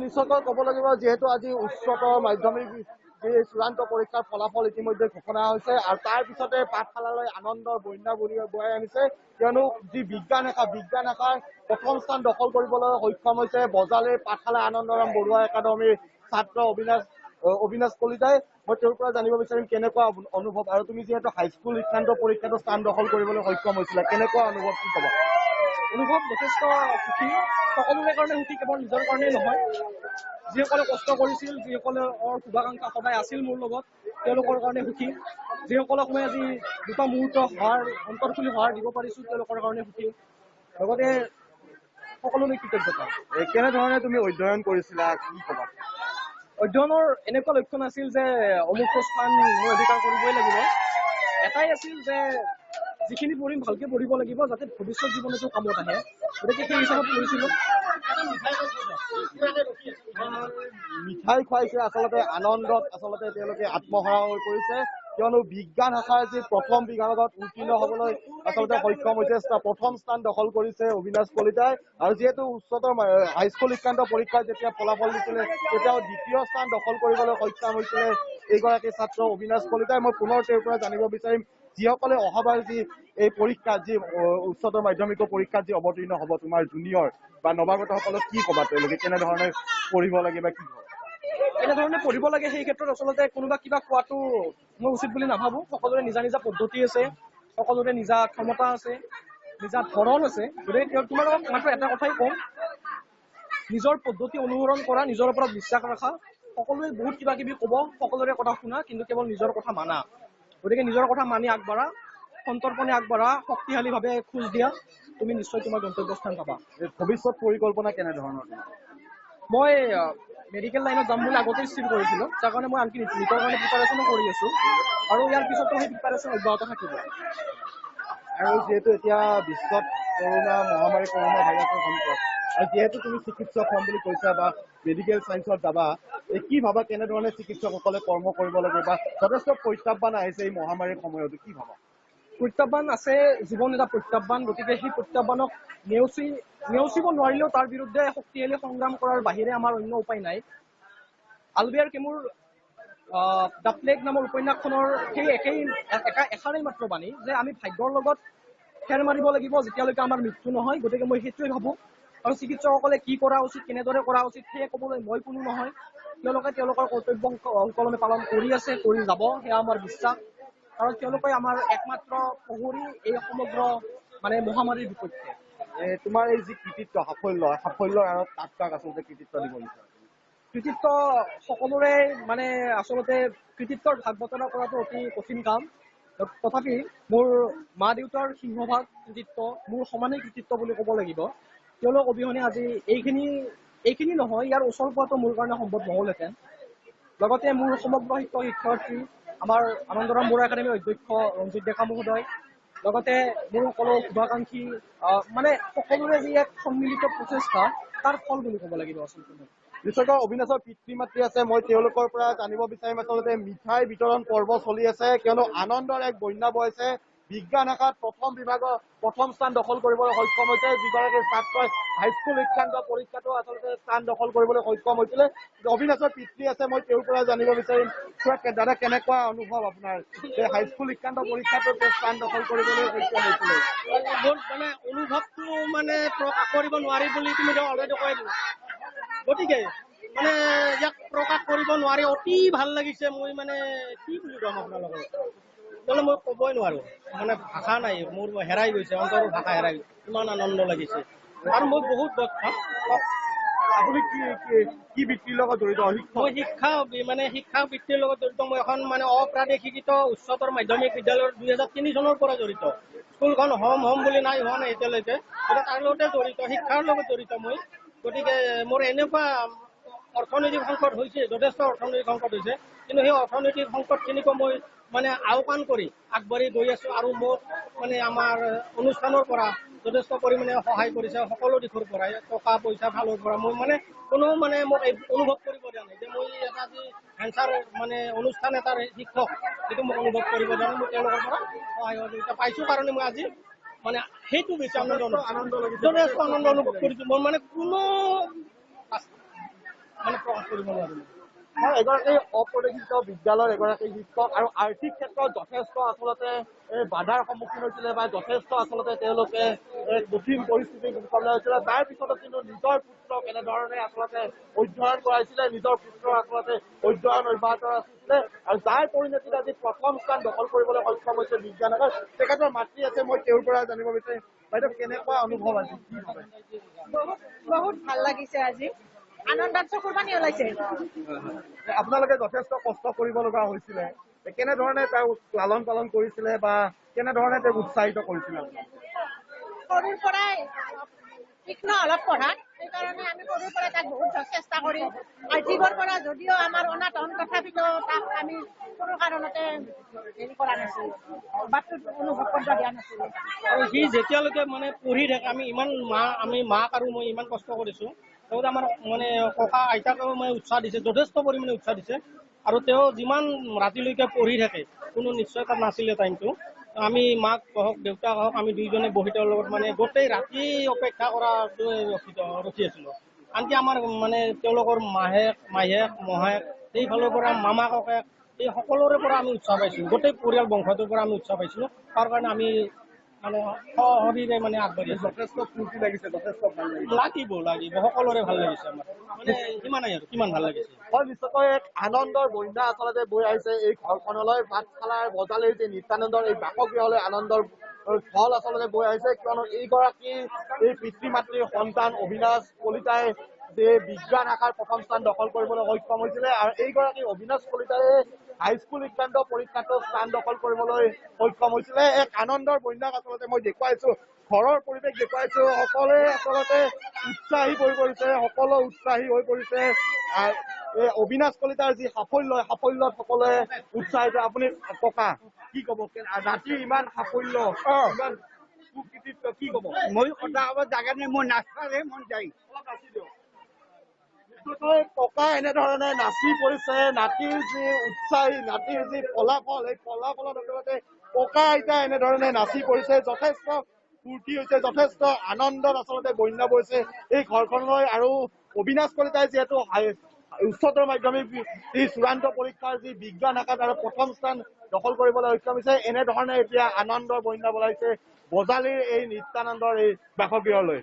নিশ্চয়কৈ ক'ব লাগিব যিহেতু আজি উচ্চতৰ মাধ্যমিক চূড়ান্ত পৰীক্ষাৰ ফলাফল ইতিমধ্যে ঘোষণা হৈছে আৰু তাৰ পিছতে পাঠশালালৈ আনন্দৰ বন্যা বৈ আনিছে কিয়নো যি বিজ্ঞান শাখাৰ প্ৰথম স্থান দখল কৰিবলৈ সক্ষম হৈছে বজালিৰ পাঠশালা আনন্দৰাম বৰুৱা একাডেমীৰ ছাত্ৰ অবিনাশ কলিতাই। মই তেওঁৰ পৰা জানিব বিচাৰিম কেনেকুৱা অনুভৱ আৰু তুমি যিহেতু হাইস্কুল শিক্ষান্ত পৰীক্ষাতো স্থান দখল কৰিবলৈ সক্ষম হৈছিলা কেনেকুৱা অনুভৱ কি ক'বা? অনুভৱ যথেষ্ট সুখী, সকলোৰে কাৰণে সুখী, কেৱল নিজৰ কাৰণেই নহয়। যিসকলে কষ্ট কৰিছিল, যিসকলৰ শুভাকাংক্ষা সদায় আছিল মোৰ লগত, তেওঁলোকৰ কাৰণে সুখী। যিসকলক মই আজি দুটা মুহূৰ্ত অন্তৰ খুলি সহায় দিব পাৰিছো, তেওঁলোকৰ কাৰণে সুখী। লগতে সকলোলৈ কৃতজ্ঞতা। কেনেধৰণে তুমি অধ্যয়ন কৰিছিলা কি ক'বা? অধ্যয়নৰ এনেকুৱা লক্ষ্য নাছিল যে অমুক স্থান মই অধিকাৰ কৰিবই লাগিব। এটাই আছিল যে যিখিনি পঢ়িম ভালকে পঢ়িব লাগিব যাতে ভৱিষ্যত জীৱনতো কামত আহে। গতিকে সেই হিচাপত পঢ়িছিলোঁ। মিঠাই খুৱাইছে আচলতে আনন্দত তেওঁলোকে আত্মহাৰা হৈ পৰিছে কিয়নো বিজ্ঞান শাখাৰ যি প্ৰথম বিভাগত উত্তীৰ্ণ হ'বলৈ আচলতে সক্ষম হৈছে প্ৰথম স্থান দখল কৰিছে অবিনাশ কলিতাই আৰু যিহেতু উচ্চতৰ হাইস্কুল শিক্ষান্ত পৰীক্ষাত যেতিয়া ফলাফল দিছিলে তেতিয়াও দ্বিতীয় স্থান দখল কৰিবলৈ সক্ষম হৈছিলে এইগৰাকী ছাত্ৰ অবিনাশ কলিতাই। মই পুনৰ তেওঁৰ পৰা জানিব বিচাৰিম যিসকলে অহাবাৰ যি এই পৰীক্ষাত যি উচ্চতৰ মাধ্যমিকৰ পৰীক্ষাত যি অৱতীৰ্ণ হ'ব তোমাৰ জুনিয়ৰ বা নৱাগতসকলক কি ক'বা তেওঁলোকে কেনেধৰণে পঢ়িব লাগে বা কি ক'বা? কেনেধৰণে পঢ়িব লাগে সেই ক্ষেত্ৰত আচলতে কোনোবা কিবা কোৱাটো মই উচিত বুলি নাভাবোঁ। সকলোৰে নিজা নিজা পদ্ধতি আছে, সকলোৰে নিজা ক্ষমতা আছে, নিজা ধৰণ আছে। গতিকে তোমালোকক মাত্ৰ এটা কথাই কওঁ, নিজৰ পদ্ধতি অনুসৰণ কৰা, নিজৰ ওপৰত বিশ্বাস ৰখা। সকলোৱে বহুত কিবা কিবি ক'ব, সকলোৰে কথা শুনা, কিন্তু কেৱল নিজৰ কথা মানা। গতিকে নিজৰ কথা মানি আগবাঢ়া, সন্তৰ্পণে আগবাঢ়া, শক্তিশালীভাৱে খোজ দিয়া, তুমি নিশ্চয় তোমাৰ গন্তব্যস্থান পাবা। ভৱিষ্যত পৰিকল্পনা কেনেধৰণৰ? মই মেডিকেল লাইনত যাম বুলি আগতে স্থিৰ কৰিছিলোঁ, যাৰ কাৰণে মই আনকি নিটৰ কাৰণে প্ৰিপাৰেশ্যনো কৰি আছোঁ আৰু ইয়াৰ পিছতো সেই প্ৰিপাৰেশ্যন অব্যাহত থাকিব। আৰু যিহেতু এতিয়া বিশ্বত কৰোণা ভাইৰাছৰ সংকট আৰু যিহেতু তুমি চিকিৎসক হ'ম বুলি কৈছা বা মেডিকেল চায়েন্সত যাবা কি ভাবা কেনেধৰণে চিকিৎসকসকলে কৰ্ম কৰিব লাগে বা যথেষ্ট প্ৰত্যাহ্বান আহিছে এই মহামাৰীৰ সময়তো কি ভাবা? প্ৰত্যাহ্বান আছে, জীৱন এটা প্ৰত্যাহ্বান। গতিকে সেই প্ৰত্যাহ্বানক নেওচিব নোৱাৰিলেও তাৰ বিৰুদ্ধে শক্তিশালী সংগ্ৰাম কৰাৰ বাহিৰে আমাৰ অন্য উপায় নাই। আলবিয়াৰ কেমুৰ দ্য প্লেগ নামৰ উপন্যাসখনৰ সেই এষাৰেই মাত্ৰ বাণী যে আমি ভাগ্যৰ লগত খেৰ মাৰিব লাগিব যেতিয়ালৈকে আমাৰ মৃত্যু নহয়। গতিকে মই সেইটোৱে ভাবোঁ। আৰু চিকিৎসকসকলে কি কৰা উচিত, কেনেদৰে কৰা উচিত সেয়ে ক'বলৈ মই কোনো নহয়। তেওঁলোকে তেওঁলোকৰ কৰ্তব্য সুকলমে পালন কৰি আছে, কৰি যাব, সেয়া আমাৰ বিশ্বাস। কাৰণ তেওঁলোকে আমাৰ একমাত্ৰ প্ৰহৰী এই সমগ্ৰ মহামাৰীৰ বিপক্ষে। তোমাৰ এই যি কৃতিত্ব সাফল্যৰ আঁৰত কাক আচলতে কৃতিত্ব দিব বিচাৰা? কৃতিত্ব সকলোৰে আচলতে কৃতিত্বৰ ভাগ বতৰা কৰাটো অতি কঠিন কাম। তথাপি মোৰ মা দেউতাৰ সিংহভাগ কৃতিত্ব, মোৰ সমানেই কৃতিত্ব বুলি ক'ব লাগিব। তেওঁলোক অবিহনে আজি এইখিনি নহয়, ইয়াৰ ওচৰ পোৱাটো মোৰ কাৰণে সম্ভৱ নহ'লহেঁতেন। লগতে মোৰ সমগ্ৰ শিক্ষয়িত্ৰী, আমাৰ আনন্দৰাম বৰুৱা একাডেমীৰ অধ্যক্ষ ৰঞ্জিত ডেকা মহোদয়, লগতে মোৰ সকলো শুভাকাংক্ষী সকলোৰে যি এক সন্মিলিত প্ৰচেষ্টা তাৰ ফল বুলি ক'ব লাগিব আচলতে। নিশ্চয়কৈ অবিনাশৰ পিতৃ মাতৃ আছে, মই তেওঁলোকৰ পৰা জানিব বিচাৰিম আচলতে মিঠাই বিতৰণ পৰ্ব চলি আছে কিয়নো আনন্দৰ এক বন্যা বৈছে। বিজ্ঞান শাখাত প্ৰথম বিভাগৰ প্ৰথম স্থান দখল কৰিবলৈ সক্ষম হৈছে যিগৰাকী ছাত্ৰই হাইস্কুল শিক্ষান্ত পৰীক্ষাতো আচলতে স্থান দখল কৰিবলৈ সক্ষম হৈছিলে। অবিনাশৰ পিতৃ আছে, মই তেওঁৰ পৰা জানিব বিচাৰিম দাদা কেনেকুৱা অনুভৱ আপোনাৰ যে হাইস্কুল শিক্ষান্ত পৰীক্ষাতো স্থান দখল কৰিবলৈ সক্ষম হৈছিলে? মোৰ অনুভৱটো প্ৰকাশ কৰিব নোৱাৰি বুলি তুমি অলৰেডি কৈ দিলা। গতিকে ইয়াক প্ৰকাশ কৰিব নোৱাৰি অতি ভাল লাগিছে। মই কি বুলি ক'ম আপোনালোকক, মই ক'বই নোৱাৰো, ভাষা নাই মোৰ, হেৰাই গৈছে, অন্তৰৰ ভাষা হেৰাই গৈছে, ইমান আনন্দ লাগিছে। আৰু মই বহুত আপুনি কি বৃত্তিৰ লগত জড়িত? মই শিক্ষা বৃত্তিৰ লগত জড়িত। মই এখন অপ্ৰাদেশিকৃত উচ্চতৰ মাধ্যমিক বিদ্যালয়ৰ 2003 চনৰ পৰা জড়িত। স্কুলখন হম বুলি নাই হোৱা নাই এতিয়ালৈকে, তাৰ লগতে জড়িত, শিক্ষাৰ লগত জড়িত মই। গতিকে মোৰ এনেকুৱা অৰ্থনৈতিক সংকট হৈছে, যথেষ্ট অৰ্থনৈতিক সংকট হৈছে, কিন্তু সেই অৰ্থনৈতিক সংকটখিনিকো মই আওকাণ কৰি আগবাঢ়ি গৈ আছো। আৰু মোক আমাৰ অনুষ্ঠানৰ পৰা যথেষ্ট পৰিমাণে সহায় কৰিছে, সকলো দিশৰ পৰাই, টকা পইচা ফালৰ পৰা। মই কোনো মোক অনুভৱ কৰিব দিয়া নাই যে মই এটা যি এনচাৰ অনুষ্ঠান এটাৰ শিক্ষক, সেইটো মোক অনুভৱ কৰিব দিয়া নাই। মই তেওঁলোকৰ পৰা সহায় সহযোগিতা পাইছো কাৰণে মই আজি সেইটো বেছি আনন্দ অনুভৱ কৰিছো। মই কোনো মানে প্ৰকাশ কৰিব নোৱাৰিলোঁ। হয়, এগৰাকী অপ্ৰতিষ্ঠিত বিদ্যালয়ৰ এগৰাকী শিক্ষক আৰু আৰ্থিক ক্ষেত্ৰত যথেষ্ট আচলতে বাধাৰ সন্মুখীন হৈছিলে বা যথেষ্ট আচলতে তেওঁলোকে কঠিন পৰিস্থিতিৰ মোকাবিলা হৈছিলে। তাৰ পিছতো কিন্তু নিজৰ পুত্ৰক এনেধৰণে আচলতে অধ্যয়ন কৰাইছিলে, নিজৰ পুত্ৰৰ আচলতে অধ্যয়ন অব্যাহত ৰাখিছিলে আৰু যাৰ পৰিণতিত আজি প্ৰথম স্থান দখল কৰিবলৈ সক্ষম হৈছে বিজ্ঞান শাখাত। তেখেতৰ মাতৃ আছে, মই তেওঁৰ পৰা জানিব বিচাৰিম, বাইদেউ কেনেকুৱা অনুভৱ আজি? বহুত ভাল লাগিছে আজি, আনন্দত চকুৰ পানী ওলাইছে। আপোনালোকে যথেষ্ট কষ্ট কৰিব লগা হৈছিলে, কেনেধৰণে তেওঁক লালন পালন কৰিছিলে বা কেনেধৰণে তেওঁক উৎসাহিত কৰিছিলে? সৰুৰ পৰাই তীক্ষ্ণ অলপ পঢ়াত, সেইকাৰণে আমি সৰুৰ পৰাই তাক বহুত চেষ্টা কৰি আৰ্থিকৰ পৰা যদিও আমাৰ অনাটন, তথাপিতো তাক আমি কোনো কাৰণতে হেৰি কৰা নাছিলোঁ, বাটটোত অনুভৱ কৰিব দিয়া নাছিলোঁ। আৰু সি যেতিয়ালৈকে মানে পঢ়ি থাকে, আমি মাক আৰু মই ইমান কষ্ট কৰিছোঁ, লগতে আমাৰ মানে ককা আইতাকেও মানে উৎসাহ দিছে, যথেষ্ট পৰিমাণে উৎসাহ দিছে। আৰু তেওঁ যিমান ৰাতিলৈকে পঢ়ি থাকে, কোনো নিশ্চয়তা নাছিলে টাইমটো। আমি মাক হওক দেউতাক হওক আমি দুইজনে বহি তেওঁৰ লগত মানে গোটেই ৰাতি অপেক্ষা কৰাটোৱে ৰখি আছিলোঁ। আনকি আমাৰ মানে তেওঁলোকৰ মাহীয়েক মহায়েক সেইফালৰ পৰা মামা ককায়েক এই সকলোৰে পৰা আমি উৎসাহ পাইছিলোঁ, গোটেই পৰিয়াল বংশটোৰ পৰা আমি উৎসাহ পাইছিলোঁ। তাৰ কাৰণে আমি মানে সশৰীৰে মানে আগবাঢ়ি আছোঁ। যথেষ্ট ফূৰ্তি লাগিছে, যথেষ্ট ভাল লাগিছে। লাগিব সকলোৰে ভাল লাগিছে আমাৰ, মানে সিমানেই আৰু কিমান ভাল লাগিছে। হয়, নিশ্চয়কৈ এক আনন্দৰ বন্যা আচলতে বৈ আহিছে এই ঘৰখনলৈ। পাঠশালাৰ বজালিৰ যি নিত্যানন্দৰ এই বাসগৃহলৈ আনন্দৰ ফল আচলতে বৈ আহিছে, কিয়নো এইগৰাকী এই পিতৃ মাতৃৰ সন্তান অবিনাশ কলিতাই যে বিজ্ঞান শাখাৰ প্ৰথম স্থান দখল কৰিবলৈ সক্ষম হৈছিলে আৰু এইগৰাকী অবিনাশ কলিতাই হাইস্কুল শিক্ষান্ত পৰীক্ষাতো স্থান দখল কৰিবলৈ সক্ষম হৈছিলে। এক আনন্দৰ বন্যাক আচলতে মই দেখুৱাইছো, ঘৰৰ পৰিৱেশ দেখুৱাইছো, সকলোৱে আচলতে উৎসাহী হৈ পৰিছে, সকলো উৎসাহী হৈ পৰিছে। এই অবিনাশ কলিতাৰ যি সাফল্যত সকলোৱে উৎসাহিত। আপুনি ককা কি কব, নাতিৰ ইমান সাফল্য, ইমান সুকৃতিত্ব, কি কব? মই কথা ক'ব জাগা নাই, মই নাচপালে মন যায়। ককা এনেধৰণে নাচি পৰিছে, নাতিৰ যি উৎসাহী, নাতিৰ যি ফলাফল, এই ফলাফলত আচলতে ককা আইতা এনেধৰণে নাচি পৰিছে, যথেষ্ট ফূৰ্তি হৈছে, যথেষ্ট আনন্দত আচলতে বন্যা বৈছে এই ঘৰখনলৈ। আৰু অবিনাশ কলিতাই যিহেতু উচ্চতৰ মাধ্যমিক যি চূড়ান্ত পৰীক্ষাৰ যি বিজ্ঞান শাখাত আৰু প্ৰথম স্থান দখল কৰিবলৈ সক্ষম হৈছে, এনেধৰণে এতিয়া আনন্দৰ বন্যা বলাইছে বজালিৰ এই নিত্যানন্দৰ এই বাসগৃহলৈ।